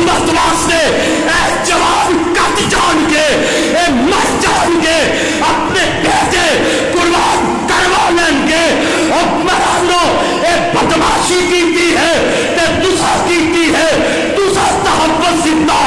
امت واسطے اے جوان کٹ جان کے اے مر جان کے اپنے بیٹے قربان کروا لیں گے حکمرانوں اے بدماشی کیتی ہے تے تسا کیتی ہے تسا تحفظ دیتا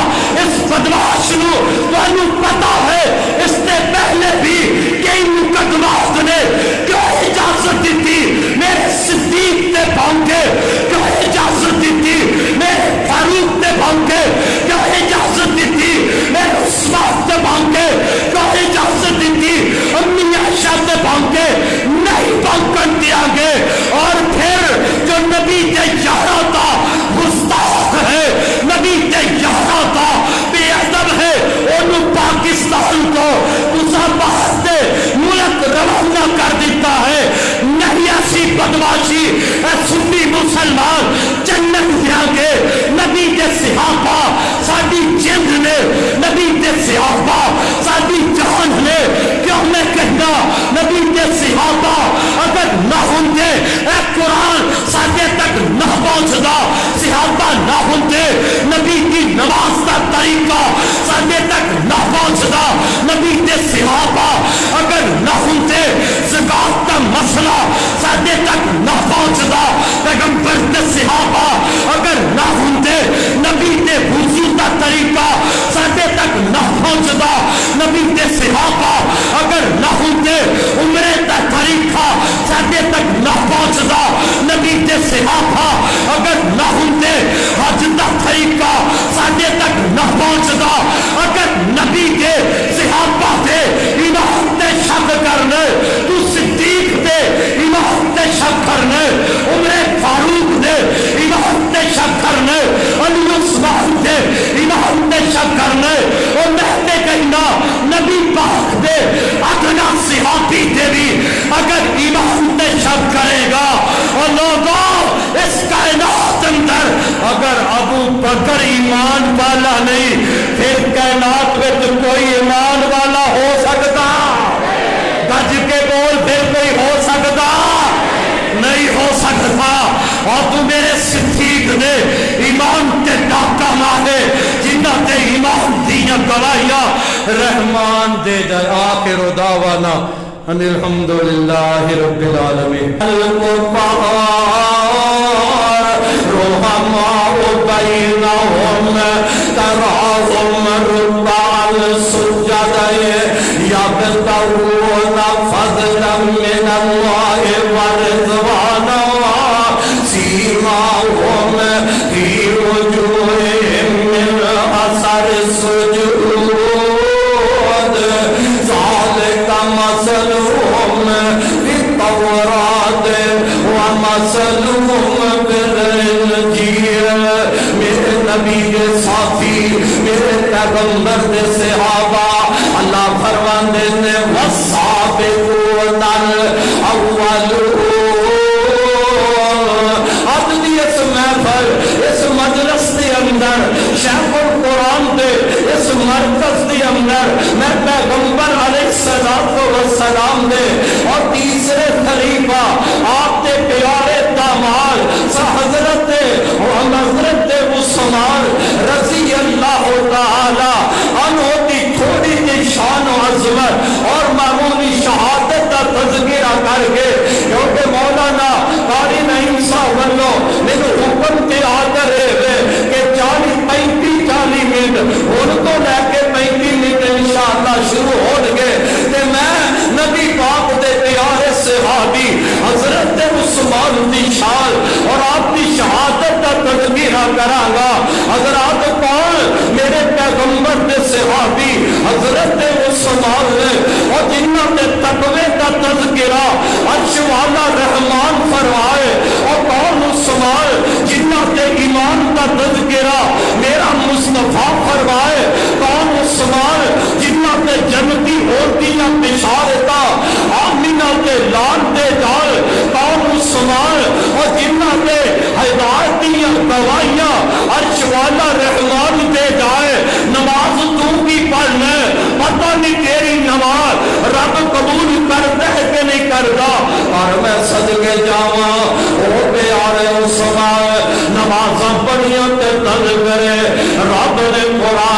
اس بدماش نو تانوں پتا ہے اس سے پہلے بھی کئی مقدمات نے کیوں اجازت دیتی میرے صدیق تے بھونکے کیوں اجازت دیتی میرے فاروق تے بھونکے کیوں اجازت دیتی میرے عثمان تے بھونکے کیوں اجازت دیتی امی عائشہ تے بھونکے نہیں بھونکن دیا گے اور پھر جو نبی تے یارہ تھا گستاخ ہے نبی تے یارہ تھا بے ادب ہے انہوں پاکستان کو اسا باہر سے ملک روانہ کر دیتا ہے نہیں ایسی بدماشی اے سنی مسلمان جنت دیا گے نبی کے صحابہ ساری جند نے نبی کے صحابہ ساری جان نے کیوں میں کہنا نبی کے صحابہ اگر نہ ہوں گے اے قرآن ساڑھے تک نہ پہنچدا صحابہ نہ ہوں گے نبی کی نماز کا طریقہ ساڑھے تک نہ پہنچدا نبی کے صحابہ اگر نہ ہوں گے زکات کا مسئلہ ساڑھے تک نہ پہنچدا پیغمبر کے صحابہ اگر نہ ہوں گے نبی کے وضو کا طریقہ ساڑھے تک نہ پہنچدا نبی کے صحابہ اگر نہ ہوں گے عمرے کا طریقہ ساڑھے تک نہ پہنچدا نبی کے صحابہ اگر نہ ہوں گے حج کا طریقہ ساڑھے تک نہ پہنچدا اگر نبی کے صحابہ دے ایمان تے شک کرنے تو صدیق دے ایمان تے شک کرنے عمر فاروق دے ایمان تے شک کرنے علی عثمان دے ایمان تے شک کرنے اور میں کہنا نبی پاک دے ادنا صحابی دے بھی اگر ایمان تے شک کرے گا اور لوگوں اس کائنات اندر اگر ابو بکر ایمان والا نہیں پھر کائنات میں تو کوئی ایمان والا ہو سکتا گج کے بول پھر کوئی ہو سکتا نہیں ہو سکتا اور تو میرے صدیق نے ایمان تے ڈاکہ مارے جنہ تے ایمان دیاں گواہیاں رحمان دے جائے آخر دعوانا ان الحمدللہ رب العالمین رحماء بینہم تراہم ربع السجد یبتغون فضلا من اللہ ورضوانا سیماہم فی وجوہہم من اثر السجود ذالک مثلہم فی التوراۃ ومثلہم میرے نبی کے ساتھی میرے پیغمبر کے صحابہ اللہ فرماندے نے والسابقون الاولون آدمی اس محفل اس مجلس کے اندر شیخ القرآن دے اس مرکز کے اندر میں پیغمبر علیہ السلام دے اور تیسرے خلیفہ آپ کے پیارے داماد حضرت عثمان رضی اللہ تعالی عنہ کی تھوڑی سی شان و عظمت اور معمولی شہادت کا تذکرہ کر کے کیونکہ مولانا قاری نعیم صاحب والوں نے حکم کے آدر ہے کہ 40 منٹ ان کو لے کے 35 منٹ انشاءاللہ شروع ہو گئے کہ میں نبی پاک دے پیارے صحابی حضرت عثمان دی شان اور آپ کی شہادت کا تذکرہ کراں گا حضرات کون میرے پیغمبر دے صحابی حضرت عثمان نے اور جنہوں نے تقوی کا تذکرہ عرش والا رحمان فرمائے اور کون عثمان جنہوں نے ایمان کا تذکرہ میرا مصطفیٰ فرمائے کون عثمان جنہوں نے جنتی عورتیاں بشارتا آمینہ کے لال دے جال کون عثمان اور جنہوں نے ہدایتیاں گواہیاں عرش والا رحمان دے جائے نماز تو بھی پڑھنا پتہ نہیں تیری نماز رب قبول کرتا ہے کہ نہیں کرتا اور میں صدقے جاواں او پیارے عثمان نمازاں پڑھیاں تے تل کرے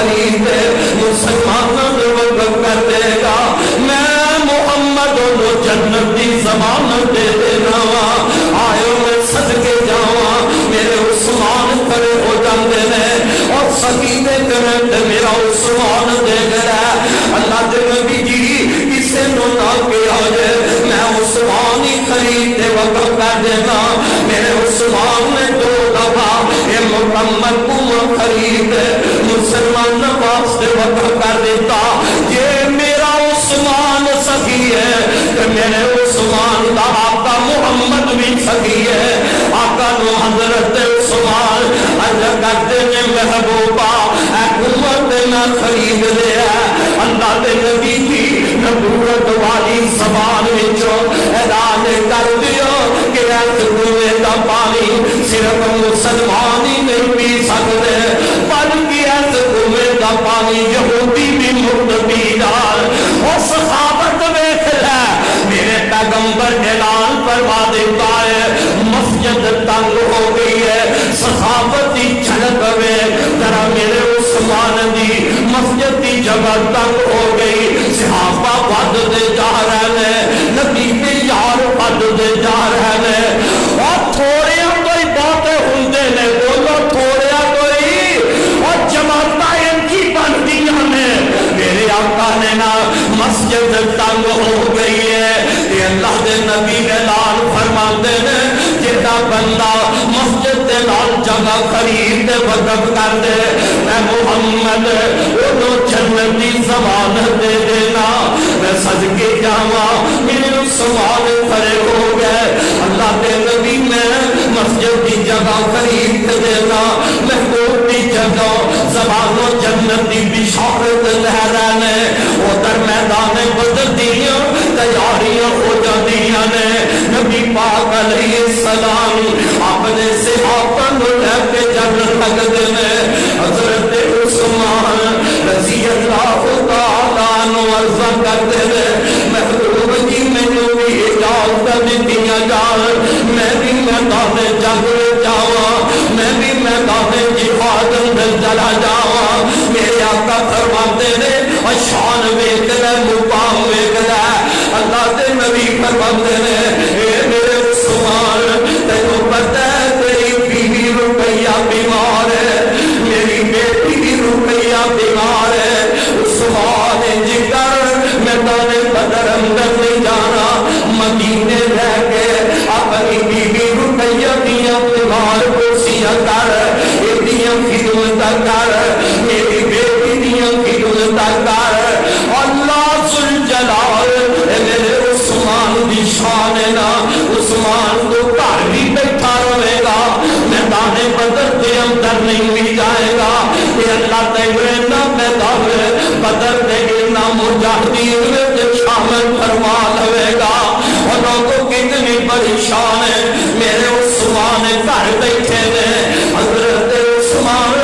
خرید مسلمانوں کو وقف کر دے گا. میں محمد نو جنت دی ضمانت دے دینا وا. آئو میں صدقے جاواں میرے عثمان کھڑے ہو جاندے نے اور سکینے کرن تے میرا عثمان دے گیا. اللہ دے نبی جی کسے نو نہ کیا جے میں عثمان ہی خرید دے وقف کر دینا. میرے عثمان نے دو دفعہ یہ محمد کو خرید مسلمان واسطے وقف کر دیتا. یہ میرا عثمان سخی ہے کہ میرے عثمان دا آقا محمد بھی سخی ہے. آقا نو حضرت عثمان عرض کرتے نے محبوبہ حکومت نہ خرید لیا. اللہ دے نبی کی نبوت والی زبان وچوں اعلان کر دیو کہ اس کنویں دا پانی صرف مسلمان ہی نہیں پی سکتے بلکہ اس کنویں دا پانی یہودی بھی مفت پی جان. اور صحابت ویکھ لے میرے پیغمبر اعلان فرما دیتا ہے مسجد تنگ ہو گئی ہے. صحابت کی جھلک وے ذرا میرے عثمان دی مسجد کی جگہ تنگ ہو گئی. صحابہ ود دے جا رہے ہیں نبی کے یار ود دے جا رہے ہیں اور تھوڑے کوئی باتیں ہوندے نے بولو تھوڑے کوئی اور جماعتاں ان کی بندیاں نے. میرے آقا نے نا مسجد تنگ ہو گئی ہے. یہ اللہ دے نبی اعلان فرماندے نے جیڑا بندہ مسجد دے نال جگہ خرید وقف کر دے میں محمد انہوں جنت دی ضمانت دے دینا. میں صدقے جاواں میرے عثمان کھڑے ہو گئے. اللہ دے نبی میں مسجد دی جگہ خرید دینا محبوب دی جگہ زبانوں جنت دی بشارت لے رہے ادھر میدان بدر دیاں تیاریاں ہو جاندیاں نے. نبی پاک علیہ السلام اپنے صحابہ کو لے کے جنت لگتے ہیں. حضرت عثمان رضی اللہ تعالیٰ عنہ عرض کرتے ہیں محبوب جی مینوں بھی اجازت دتیاں جان میں بھی میدان جنگ جاواں میں بھی میدان جہاد اندر چلا جاواں. میرے آقا فرماتے نے شان ویکھ لے مقام ویکھ لے. اللہ دے نبی فرماتے نے اے میرے عثمان تینوں پتہ ہے تیری بیوی رقیہ بیمار ہے میری بیٹی رقیہ بیمار ہے. عثمان جگر میدان بدر اندر نہیں جانا مدینے رہ کے اپنی بیوی رقیہ دیاں بیمار کو سیا کر ایدیاں خدمت کر میری بیٹی دیاں خدمت کر. اللہ ذوالجلال میرے عثمان دی شان ہے نا. عثمان تو گھر بھی بیٹھا رہے گا میدان بدر کے اندر نہیں بھی جائے گا. کہ اللہ تیرے نہ میدان بدر دے نہ مجاہدین میں شامل فرما لے گا. اور لوگوں کتنی پریشان ہے میرے عثمان گھر بیٹھے نے. حضرت عثمان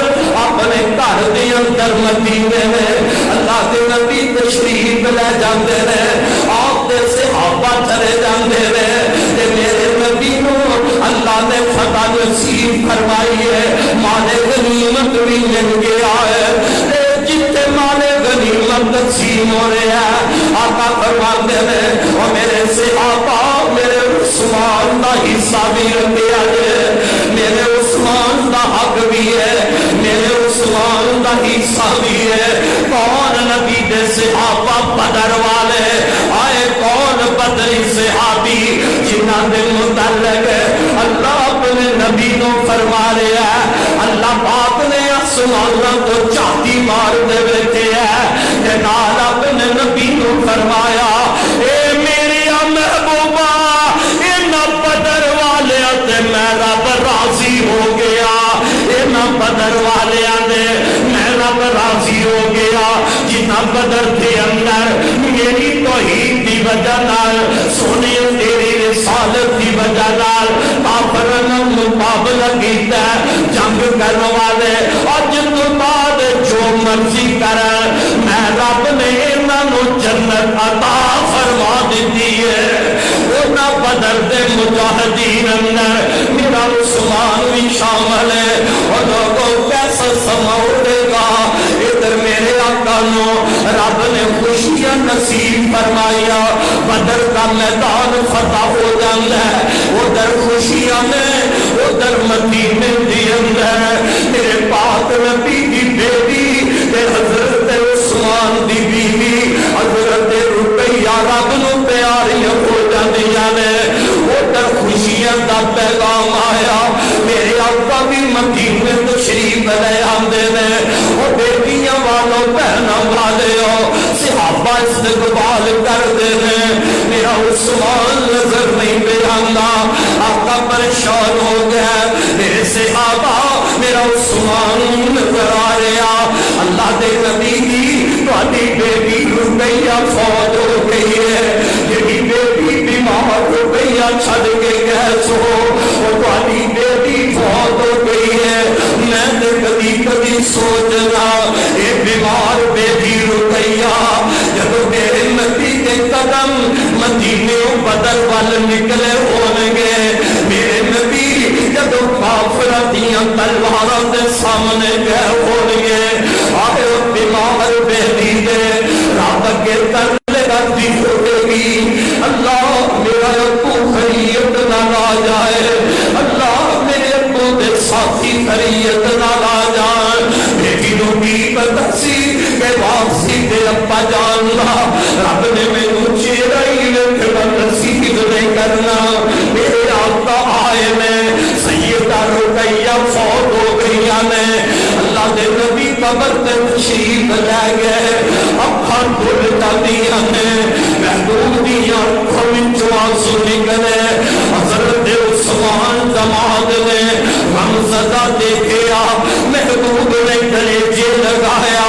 اپنے گھر دے اندر مدینے میں اللہ کے نبی تشریف لے جاندے نے آپ دے صحابہ چلے جاندے نے. میرے نبی نو اللہ نے فتح نصیب فرمائی ہے مال غنیمت بھی مل گیا ہے. جتنے مال غنیمت تقسیم ہو رہا ہے آقا فرماتے ہیں اور میرے صحابہ میرے عثمان دا حصہ بھی رکھیا ہے میرے عثمان دا حق بھی ہے میرے عثمان دا حصہ بھی ہے. کون نبی دے صحابہ بدر والے آئے کون بدری صحابی جنہ دے متعلق اللہ اپنے نبی کو فرما رہا ہے. اللہ پاک نے آسمانوں کو چاٹی مار دے بیٹھے ہیں جنال اپنے نبی کو فرمایا اے میری محبوبہ ان بدر والے تے میں رب راضی ہو گیا. ان بدر والے نے میں رب راضی ہو گیا جنہ بدر کے اندر میری توحید کی وجہ نال سونے تیری رسالت کی وجہ نال کافرن مقابلہ کیتا جنگ کرنے والے اور جن بعد جو مرضی کر میں رب نے انہوں جنت عطا فرما دیتی ہے. اونا بدر دے مجاہدین اندر میرا عثمان بھی شامل ہے. اور لوگوں کیسا سما اٹھے گا ادھر نو رب نے خوشیاں نصیب فرمایا. بدر کا میدان فتح ہو جاتا ہے, ادھر خوشیاں نے, ادھر مدینے دی اندر میرے پاک نبی دی بیٹی حضرت عثمان دی بیوی حضرت رقیہ رب نو پیاریاں ہو جاندیاں نے. ادھر خوشیاں دا پیغام آیا, میرے آقا بھی مدینے تشریف لے آندے نے. وہ بیٹیاں والوں بہنوں والوں صحابہ استقبال کرتے ہیں. میرا عثمان نظر نہیں پہ آندا, آقا پریشان ہو گیا. میرے صحابہ میرا عثمان نظر آ رہا. اللہ دے نبی کی تہاڈی بیٹی رقیہ فوت ہو گئی ہے, جہی بیٹی بیمار ہو گئی چھڈ کے گئے سو, وہ تہاڈی بیٹی فوت ہو گئی ہے. میں تے کبھی کبھی سوچنا اے بیمار بیٹی رقیہ جب میرے نبی کے قدم مدینے بدر وال نکلے ہون گے, میرے نبی جب کافراں دیاں تلواراں دے سامنے گئے ہون گے, آئے بیمار بیٹی دے رب کے تلے رکھتی ہوے گی. اللہ میرا ابو خیریت نہ لا جائے, اللہ میرے ابو دے ساتھی خیریت نہ لا جائے. بیٹی نو کی پتہ سی کہ واپسی دے ابا جان لا رب نے مینوں چہرہ ہی ویکھنا نصیب نہیں کرنا. میرے آقا آئے نے, سیدہ رقیہ فوت ہو گئی نے. اللہ دے نبی قبر تے تشریف لے گئے, اکھاں کھل جاندیاں نے, محبوب دیاں اکھاں وچوں آنسو نکلے. حضرت عثمان دماد نے غمزدہ دیکھیا, محبوب نے کلیجے لگایا,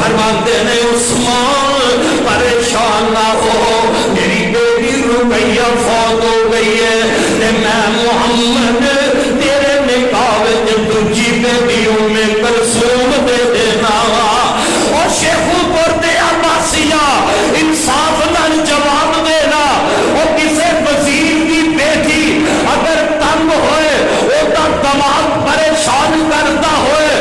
فرماتے نے عثمان پریشان نہ ہو, میری بیٹی رقیہ فوت ہو گئی ہے, تے میں محمد تیرے نکاح وچ دوجی بیٹی ام کلثوم دے دینا. اور شیخو پور دے عباسیہ انصاف نال جواب دینا, اور کسے وزیر کی بیٹی اگر تنگ ہوئے, وہ تا دماغ پریشان کرتا ہوئے,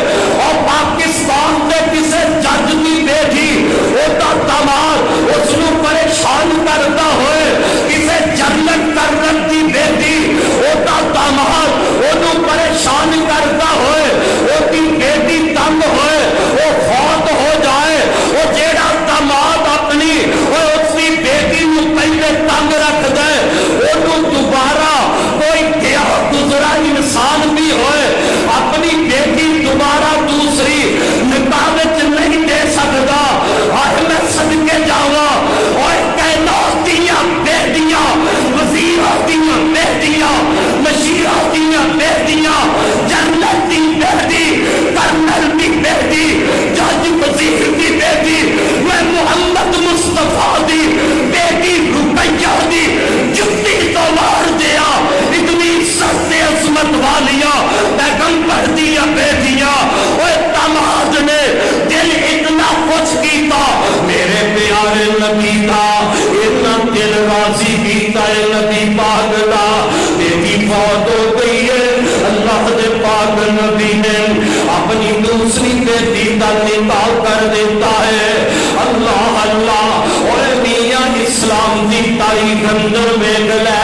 اور پاکستان دے کسے جج کی بیٹی وہ تا دماغ اس نو پریشان کرتا ہوئے, کسے جنرل کرنل کی بیٹی وہ تا دماغ وہ نو پریشان کرتا ہوئے, وہ کی بیٹی تنگ ہوئے, وہ فوت ہو جائے, وہ جیڑا دماغ اپنی وہ اس کی بیٹی نو پہلے تنگ رکھ دے, وہ نو دوبارہ کوئی گیا گزرا انسان بھی ہوئے اپنی بیٹی دوبارہ دوسری نکاح وچ نہیں دے سکتا. اور میں صدقے جاواں, اور کائنات دیاں بیٹیاں, وزیراں دیاں بیٹیاں, مشیراں دیاں بیٹیاں, جنرل دی بیٹی, کرنل دی بیٹی, جج وزیر دی بیٹی, میں محمد مصطفیٰ دی بیٹی رقیہ دی جتی تو مار دیا. اتنی سخت عظمت والیاں پیغمبر دیاں بیٹیاں, وہ داماد نے دل اتنا خوش کیتا, میرے پیارے نبی دا اتنا دل راضی کیتا ہے نبی پاک دا. بیٹی فوت ہو گئی ہے, اللہ دے پاک نبی نے اپنی دوسری بیٹی کا نکاح کر دیتا ہے. اللہ اللہ, اور میاں اسلام دی تاریخ اندر ویکھ لے,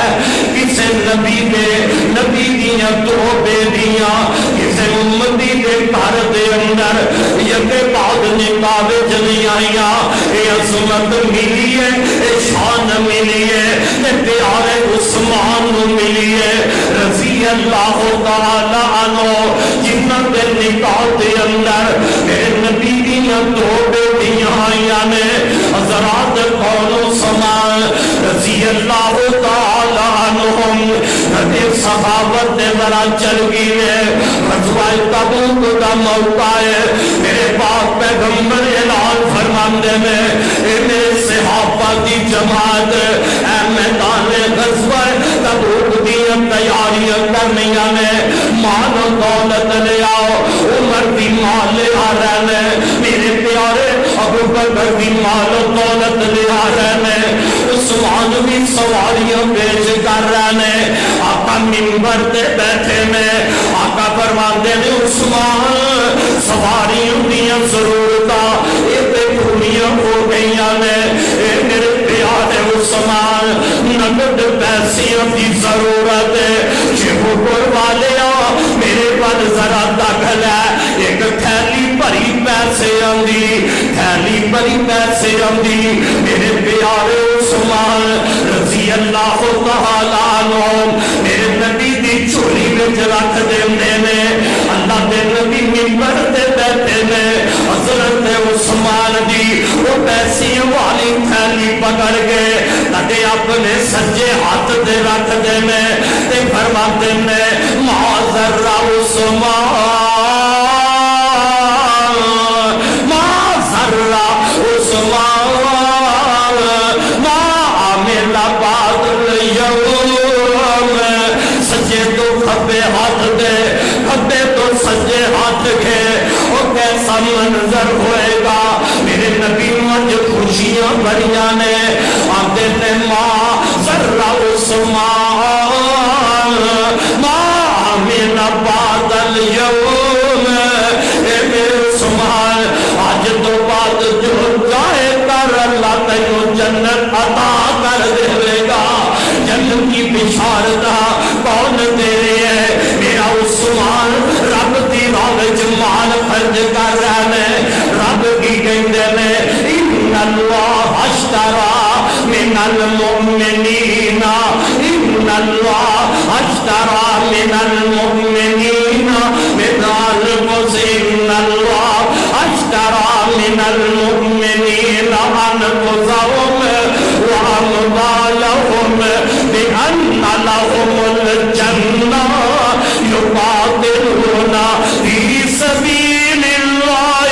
کسے نبی دے نبی دیاں دو بیٹیاں کسے امتی دے گھر دے اندر یکے بعد نکاح وچ نہیں آئیاں. اے عظمت ملی ہے, اے شان ملی ہے, تے پیارے عثمان نو ملی ہے رضی اللہ تعالی عنہ, جنہاں دے نکاح دے اندر میرے نبی دیاں دو بیٹیاں آئیاں نے. حضرات کونو سمان رضی اللہ تعالی عنہم نبی صحابت دے ذرا چل گئی ہے, غزوہ تبوک کا موقع ہے. میرے پاک پیغمبر اعلان فرماندے نے, اے میرے صحابہ دی جماعت, اے میدان غزوہ تبوک دی تیاریاں کرنیاں نے, مال و دولت لے آؤ, عمر دی مال لے آ رہے ہیں, میرے پیارے ابو بکر دی مال و دولت لے آ رہے ہیں, عثمان بھی سواریاں پیش کر رہے ہیں. آقا منبر تے بیٹھے نے, آقا فرماندے نے عثمان سواریوں دیاں ضرورتاں یہ پیسوں کی ضرورت ہے، شیخوپور والے میرے پاس ذرا دخل ہے، ایک تھیلی بھری پیسے آندی، تھیلی بھری پیسے آندی، میرے پیارے عثمان رضی اللہ تعالیٰ عنہ میرے نبی دی چولی وچ رکھ دیندے نے، اللہ دے نبی منبر تے بیٹھے نے، حضرت عثمان دی وہ پیسے والی تھیلی پکڑ کے تے اپنے سجے ہاتھ تے رکھ دے نے تے فرماتے نے معذر عثمان معذر عثمان ما عمل بعد اليوم، سجے تو کھبے ہاتھ دے کھبے تو سجے ہاتھ کے وہ کیسا منظر ہوئے گا، میرے نبی مجھ خوشیاں بھریاں نے آتے نے معذر عثمان ما عمل بعد اليوم، اے میرے عثمان آج تو بعد جو جائے کر اللہ تینوں جنت عطا کر دے گا، جنت کی بشارت کون دے رہے ہے؟ میرا عثمان رب دی راہ وچ مال خرچ کر رہا ہے، رب کی کہندے نے ان اللہ اشترى من المؤمنین ان اللہ اشترى من المؤمنین من انفسهم، ان اللہ اشترى من المؤمنین انفسهم واموالهم بان لهم الجنہ یقاتلون فی سبیل اللہ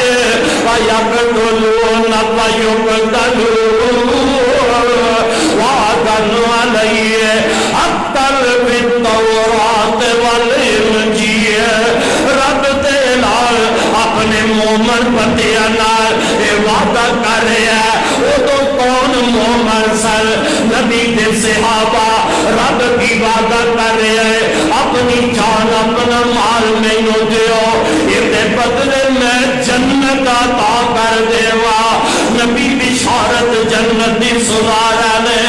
ویقتلون ویقتلون وعدا علیہ حقا فی التوراۃ والانجیل، رب دے نال اپنے مومن بندیاں نال اے وعدہ کر رہا ہے، وہ تو کون مومن سن؟ نبی دے صحابہ رب کی وعدہ کر رہے ہیں اپنی جان اپنا مال نہیں دیو، یہ بدلے میں جنت عطا کر دیوا، نبی بشارت جنت دی سنا رہے نے،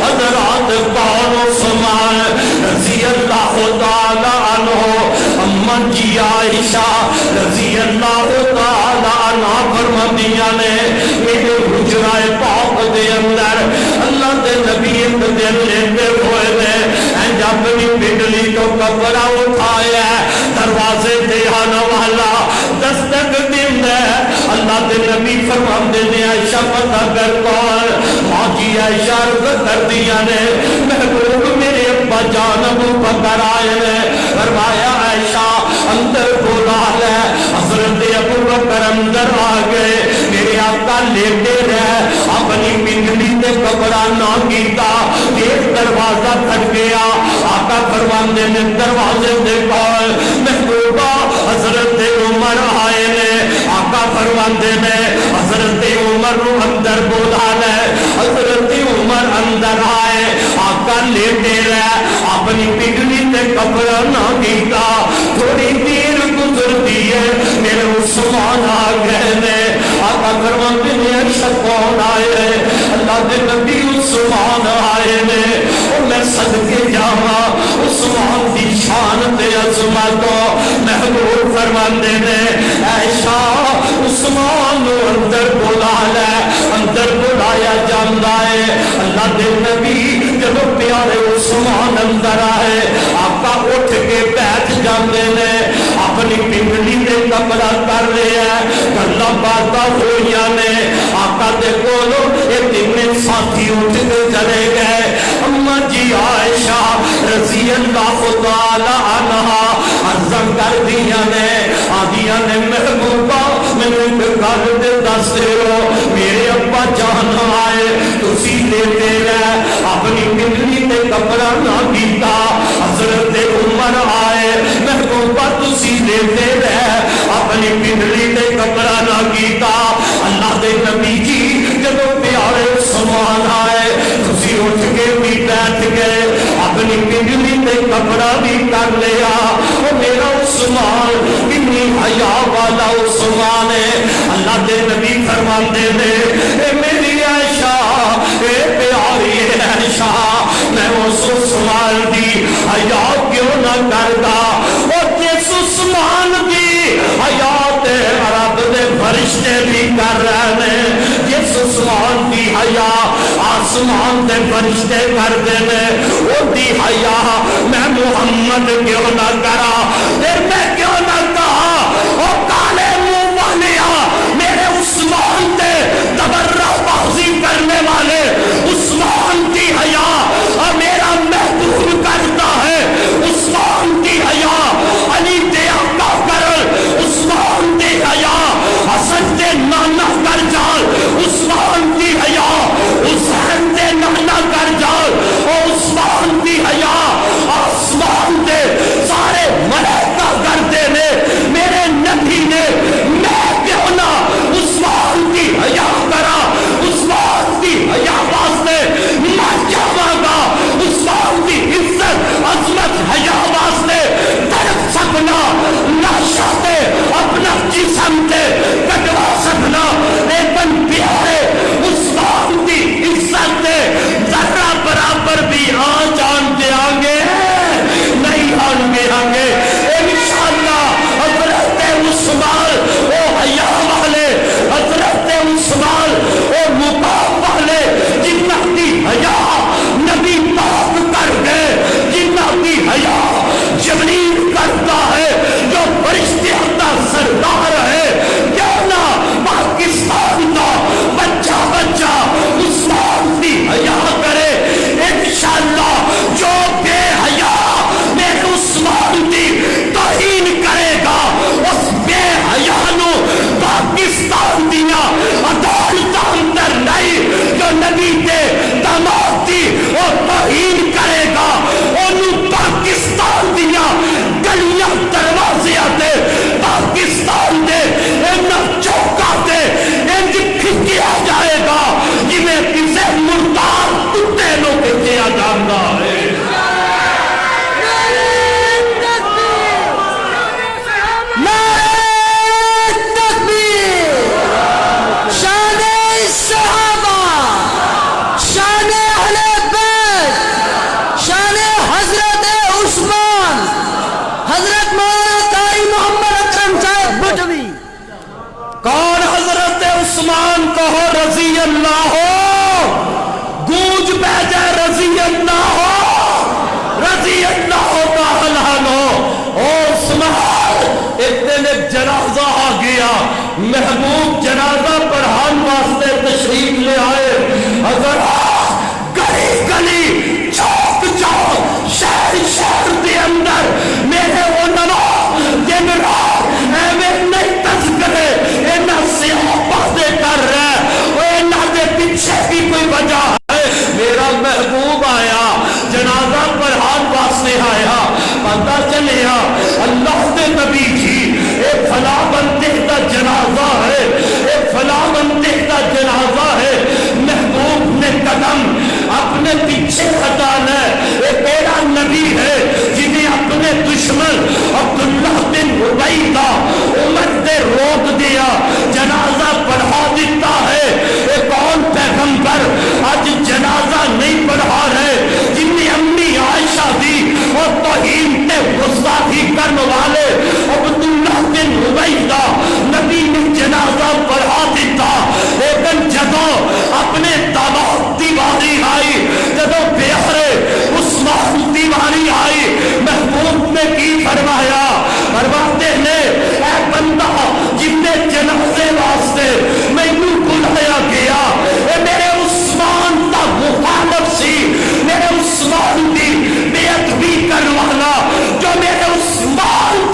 حضرات کون عثمان رضی اللہ تعالی عنہ، اماں جی عائشہ رضی اللہ تعالی عنہ فرماندیاں نے میرے حجرہ پاک دے اندر اللہ دے نبی ایک دن لیتے ہوئے نے جب بھی بجلی تو کپڑا اٹھایا دروازے تے آنے والا دستک دن ہے، اللہ دے نبی فرماندے نے عائشہ پتہ کر کون؟ ماں جی عائشہ عرض کر دیا نے محبوب میرے ابا جان ابو بکر آئے نے، فرمایا عائشہ اندر بلا لے، حضرت ابو بکر اندر آ گئے، میرے آقا لیٹے رہے اپنی پنڈلی تے کپڑا نہ کیتا، ایک دروازہ کھٹ گیا، آقا فرماندے نے دروازے دے کول محبوبہ حضرت عمر آئے نے، آقا فرماندے نے حضرت عمر نو اندر بلا لے، حضرت عمر اندر آئے، آقا لیٹے رہے اپنی پنڈلی تے کپڑا نہ کیتا، تھوڑی دیر گزرتی ہے میرے عثمان آ گئے نے، آقا فرماندے نے عائشہ کون آئے؟ اللہ دے نبی عثمان آئے نے، اور میں صدقے جاواں عثمان دی شان تے عظمت محبوب فرماندے نے عائشہ عثمان نو اندر بلا لے، اندر بلایا جاندا ہے، اللہ دے نبی جب پیارے عثمان اندر آئے آقا اٹھ کے بیٹھ جاندے نے، اپنی پنڈلی تے کپڑا کر رہے ہیں، گلاں باتاں ہوئیاں نے، آقا دے کولوں یہ تین ساتھی اٹھ کے چلے گئے، اماں جی عائشہ رضی اللہ تعالی عنہا عرض کر دیا نے، آدیاں نے محبوبہ میں نے گل دے دس دیو، میرے ابا جان آئے تسی لیتے رہے اپنی پنڈلی تے کپڑا نہ کیتا، حضرت عمر آئے محبوبہ تسی لیتے رہے اپنی پنڈلی تے کپڑا نہ کیتا، اللہ دے نبی جی جب پیارے عثمان آئے تسی اٹھ کے بھی بیٹھ گئے، اپنی پنڈلی تے کپڑا بھی کر لیا، وہ میرا عثمان کنی حیا والا عثمان ہے، اللہ دے نبی فرماندے نے اے میری عائشہ اے پیاری عائشہ میں اس فرشتے بھی کر رہے ہیں جس عثمان دی حیا آسمان دے فرشتے کر دے او دی حیا میں محمد کیوں نہ کرا پھر میں کیوں نہ کہا او کالے منہ والیا میرے عثمان دے تبرہ بازی کرنے والے عثمان کی حیا اور میرا محبوب کرتا ہے عثمان کی حیا علی دے آقا کر عثمان کی حیا حسن دے نانا کر جال عثمان کی حیا حسین دے نانا کر جال اور عثمان کی حیا آسمان دے سارے ملائکہ کرتے نے میرے نبی نے میں کیوں نہ عثمان کی حیا کرا عثمان کی حیا واسطے مر جاواں گا عثمان کی عزت عظمت حیا واسطے تڑپ سکنا لاشاں تے اپنا جسم تے کٹوا سکنا لیکن پیارے عثمان کی عزت تے ذرہ برابر بھی جان دیا گے نہیں آن گے انشاءاللہ حضرت عثمان او حیا والے حضرت عثمان او مقام والے جنہ کی حیا نبی پاک کر گئے جنہ کی حیا جبریل کرتا ہے جو فرشتوں کا سردار ہے کیوں نہ پاکستان کا بچہ بچہ عثمان کی حیا کرے انشاءاللہ جو بے حیا میرے عثمان کی توہین کرے گا اس بے حیا نو پاکستان دیا عدالتاں اندر نہیں جو نبی دے داماد دی اور توہین کرے گا انہوں پاکستان دیا گلیاں دروازیاں دے پاکستان دے انہوں چوکا دے انج کھچیا جائے گا جنہیں کسے مردار کتے نو کھچیا جانا ہے کون حضرت عثمان کہو رضی اللہ ہو گونج بیجے رضی اللہ ہو رضی اللہ تعالیٰ عنہ او عثمان ایک دن ایک جنازہ آ گیا محبوب جنازہ پڑھان واسطے تشریف لے آئے حضرات گلی گلی چوک چوک شہر شہر دے اندر میرے علماء جن رات ایویں نہیں تذکرے اینا سیاہ پردے کر رہے وہ اینا دے پیچھے بھی کوئی وجہ ہے میرا محبوب آیا جنازہ پڑھان واسطے آیا پتہ چلیا اللہ دے نبی جی ایک فلاں بندے کا جنازہ ہے ایک فلاں بندے کا جنازہ ہے محبوب نے قدم اپنے پیچھے ہٹانا ہے ایک ایرا نبی ہے جنہیں اپنے دشمن عبداللہ بن عبیدہ عمر نے روک دیا جنازہ پڑھا دیتا ہے ایک کون پیغمبر آج جنازہ نہیں پڑھا رہے جنہیں امی عائشہ دی اور توہین نے گستاخی کرنے والے عبداللہ بن عبیدہ نبی نے جنازہ پڑھا دیتا لیکن جدوں اپنے داماد دیواری آئی جدوں پیارے عثمان دیواری آئی محبوب نے کی فرمایا فرماتے نے اے بندہ جن نے جنازے واسطے مینوں بلایا گیا اے میرے عثمان دا مخالف سی میرے عثمان دی بے ادبی کرنے والا جو میرے عثمان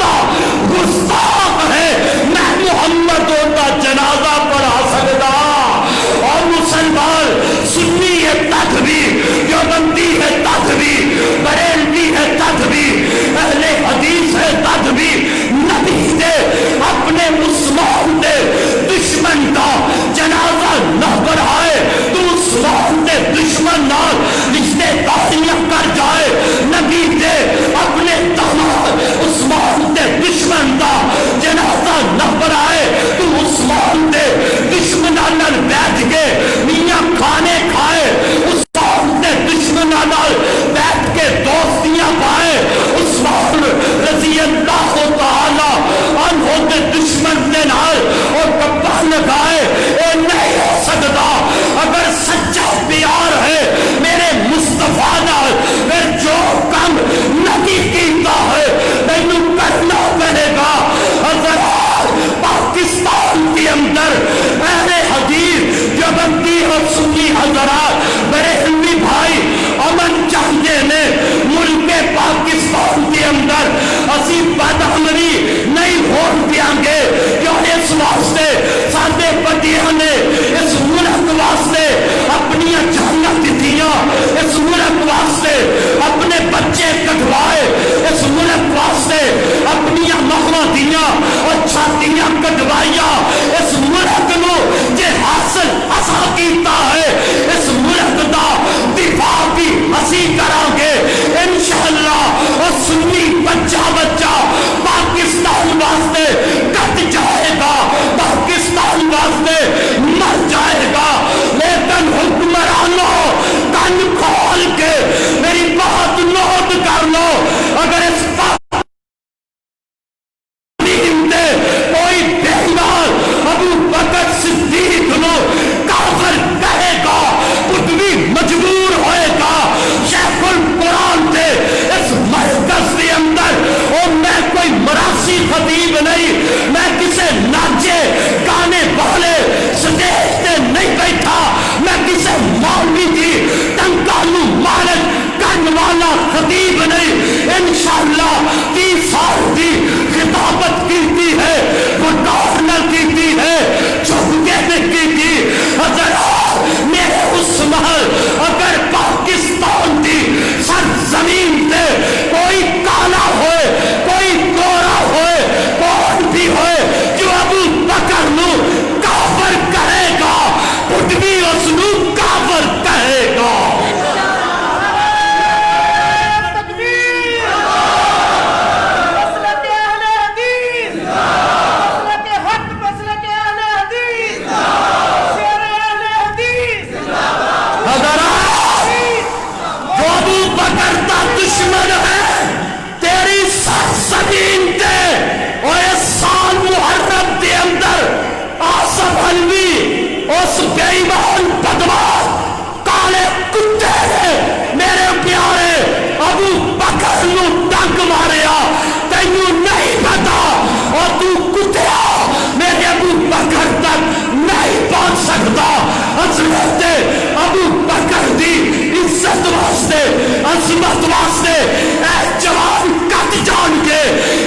دیا اور چھاتیاں کٹوائیا اس ملک نو جے حاصل اسا کیتا ہے اس ملک دا دفاع بھی اسی کران گے انشاءاللہ اور سنی بچہ پاکستان واسطے کٹ جائے گا پاکستان واسطے مر جائے گا لیکن حکمرانوں کن کھول کے میری بات نوٹ کر لو اگر اس کوئی بےمان ابو بکر صدیق نو کافر کہے گا خود بھی مجبور ہوئے گا شیخ القرآن تھے اس مرکز کے اندر اور میں کوئی مراسی خطیب نہیں میں کسے ناچے گانے والے سٹیج پہ نہیں بیٹھا میں کسے مولوی کی ٹنکالو مالک کرنے والا خطیب نہیں انشاءاللہ 30 سال کی خطابت کی ہے وہ گورنر کی ہے چوکے میں کی حضرات میرے اس محل اگر پاکستان کی سرزمین پہ کوئی کالا ہوئے کوئی گورا ہوئے کون بھی ہوئے جو ابو بکر نو کافر کرے گا خود بھی اس نو کافر کہے گا دشمن ہے تیری سرزمین تے اور اس سال محرم کے اندر آصف حلوی اس بے ایمان بدماش کالے کتے نے میرے پیارے ابو بکر نو ڈنگ ماریا تینوں نہیں پتا اور تو کتیا میرے ابو بکر تک نہیں پہنچ سکتا حضرت ابو بکر دی عزت واسطے عظمت واسطے اے جوان کٹ جان کے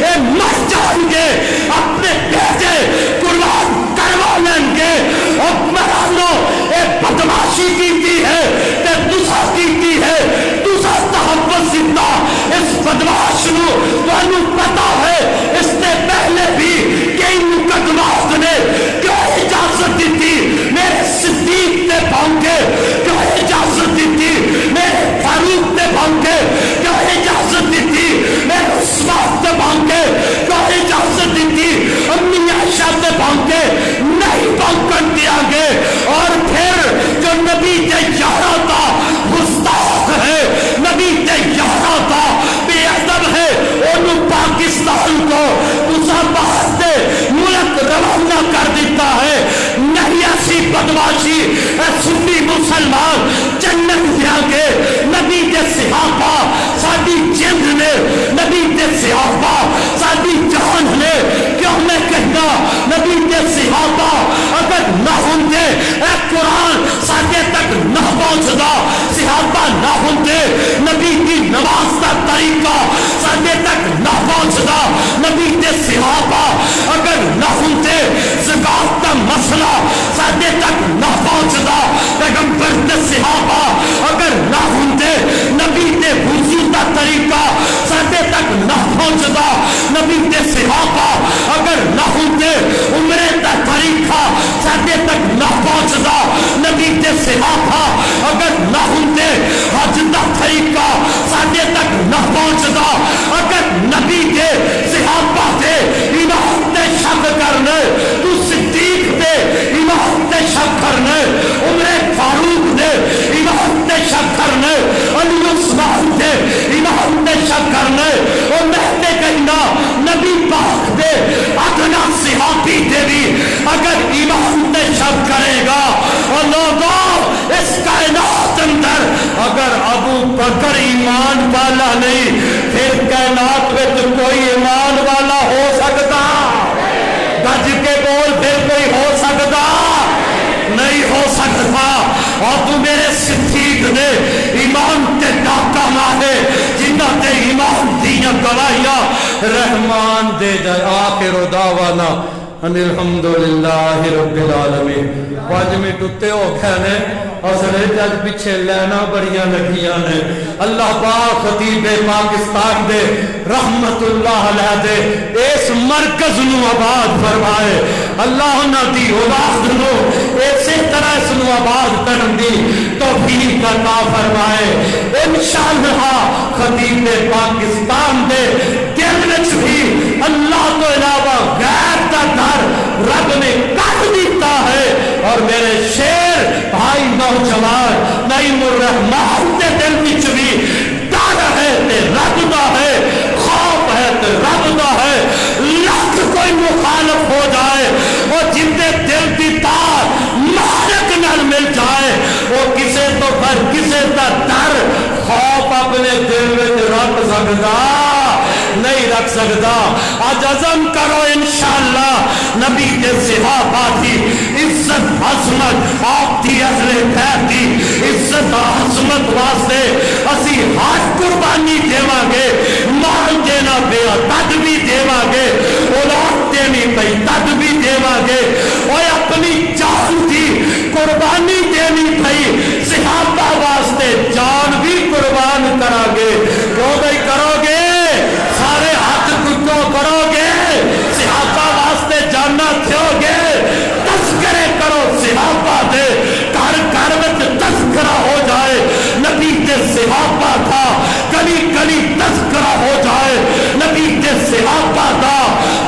اے مر جان کے اپنے بیٹے قربان کروا لیں گے حکمرانوں اے بدماشی کی ہے تے دوسرا کی ہے دوسرا تحفظ زندہ اس بدماش نو تانوں پتا ہے اس سے پہلے بھی کئی مقدمات نے کیوں اجازت دیتی میرے صدیق نے پہنچے کیوں اجازت دیتی میرے فاروق نے پہنچے کیوں اجازت دیتی میرے عثمان نے پہنچے کیوں اجازت دیتی امی عائشہ نے پہنچے نہیں پہنچن دیا گے اور پھر جو نبی کے یارہ تھا گستاخ ہے نبی کے یارہ تھا بے ادب ہے انہوں پاکستان کو دوسرا باہر سے ملک روانہ کر دیتا ہے نہیں ایسی بدماشی سنی مسلمان جنت دیا گے نبی کے صحابہ ساری جند نے نبی کے صحابہ ساری جان نے کیوں میں کہنا نبی کے صحابہ اگر نہ ہوں گے اے قرآن سارے تک نہ پہنچدا صحابہ نہ ہوں گے نبی کی نماز کا طریقہ سارے تک نہ پہنچدا نبی کے صحابہ اگر نہ ہوں گے زکات کا مسئلہ سارے تک نہ پہنچدا پیغمبر کے صحابہ اگر نہ ہوں گے نبی کے وضو کا طریقہ سارے تک نہ پہنچدا نبی کے صحابہ اگر نہ ہوں گے عمرے کا طریقہ سارے تک نہ پہنچدا نبی کے صحابہ اگر نہ ہوں گے حج کا طریقہ سارے تک نہ پہنچدا اگر نبی کے صحابہ کے ایمان تے شک کرنے تو صدیق تے ایمان تے شک کرنے عمر فاروق نے ایمان تے شک کرنے علی عثمان تے ایمان تے شک کرنے اور میں کہنا نبی پاک دے ادنا صحابی دے بھی اگر ایمان تے شک کرے گا اور لوگوں اس کائنات اندر اگر ابو بکر ایمان والا نہیں پھر کائنات میں تو کوئی ایمان والا ہو سکتا گج کے بول پھر کوئی ہو سکتا نہیں ہو سکتا اور تو میرے صدیق نے ایمان تے ڈاکہ مارے جنہ تے ایمان دیاں گواہیاں رحمان دے جائے آخر دعوانا الحمدللہ رب العالمین. 5 منٹ اتے ہو گئے نے اصلے جج پیچھے لینا بڑیاں لگیاں نے. اللہ پاک خطیب پاکستان دے رحمت اللہ علیہ دے اس مرکز نو آباد فرمائے. اللہ انہاں دی اولاد نو اسی طرح اس نو آباد کرن دی توفیق عطا فرمائے. انشاءاللہ خطیب پاکستان دے دل وچ بھی اللہ تو علاوہ غیر دا ڈر رب نے کر دیتا ہے. اور میرے شیر بھائی نوجوان نعیم الرحمان دے دل وچ بھی ڈر ہے تے رب دا ہے, خوف ہے تے رب دا ہے. لاکھ کوئی مخالف ہو جائے اور جن دے دل دی تار مالک نال مل جائے وہ کسے تو پر کسے دا ڈر خوف اپنے دل وچ رکھ سکدا نہیں رکھ سکتا. آج عزم کرو انشاءاللہ نبی کے صحابہ کی عزت عظمت آپ کی اہل بیت کی عزت عظمت واسطے اسی ہر قربانی دیواں گے. مال دینا پیا تد بھی دیواں گے, اولاد دینی پئی تد بھی دیواں گے, اور اپنی جان کی قربانی دینی پئی صحابہ واسطے جان بھی قربان کرا گے. کیوں بھائی کرو گے؟ سارے ہاتھ کتوں کرو گے, صحابہ واسطے جاننا تھو گے. تذکرے کرو صحابہ دے گھر گھر وچ تذکرہ ہو جائے. نبی دے صحابہ دا گلی گلی تذکرہ ہو جائے. نبی دے صحابہ دا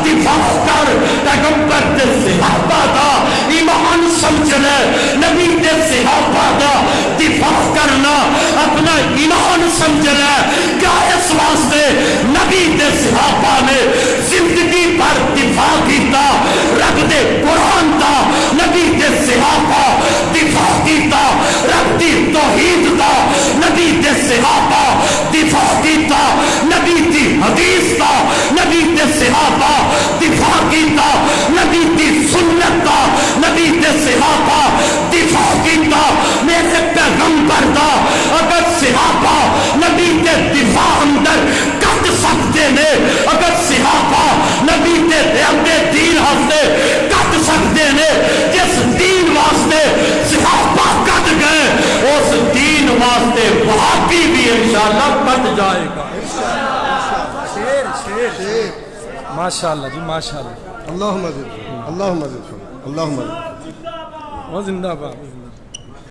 دفاع کر, پیغمبر دے صحابہ دا ایمان سمجھنا, نبی دے صحابہ دا دفاع کرنا اپنا ایمان سمجھنا. کیا اس واسطے نبی دے صحابہ نے زندگی پر دفاع کیتا رب دے قرآن دا, نبی دے صحابہ دفاع کیتا رب دی توحید دا, نبی دے صحابہ دفاع کیتا نبی دی حدیث دا, نبی دے صحابہ دفاع کیتا نبی دی سنت دا, نبی دے صحابہ دفاع کیتا میرے پیغمبر دا. اگر صحابہ نبی دے دفاع اندر کٹ سکتے نے, اگر صحابہ نبی دے اپنے دین ہستے کٹ سکتے نے, جس دین واسطے صحابہ کٹ گئے اس دین واسطے وہابی بھی انشاءاللہ کٹ جائے گا. ماشاءاللہ جی ماشاءاللہ. اللہم زد اللہم زد اللہم زد وہ زندہ باد.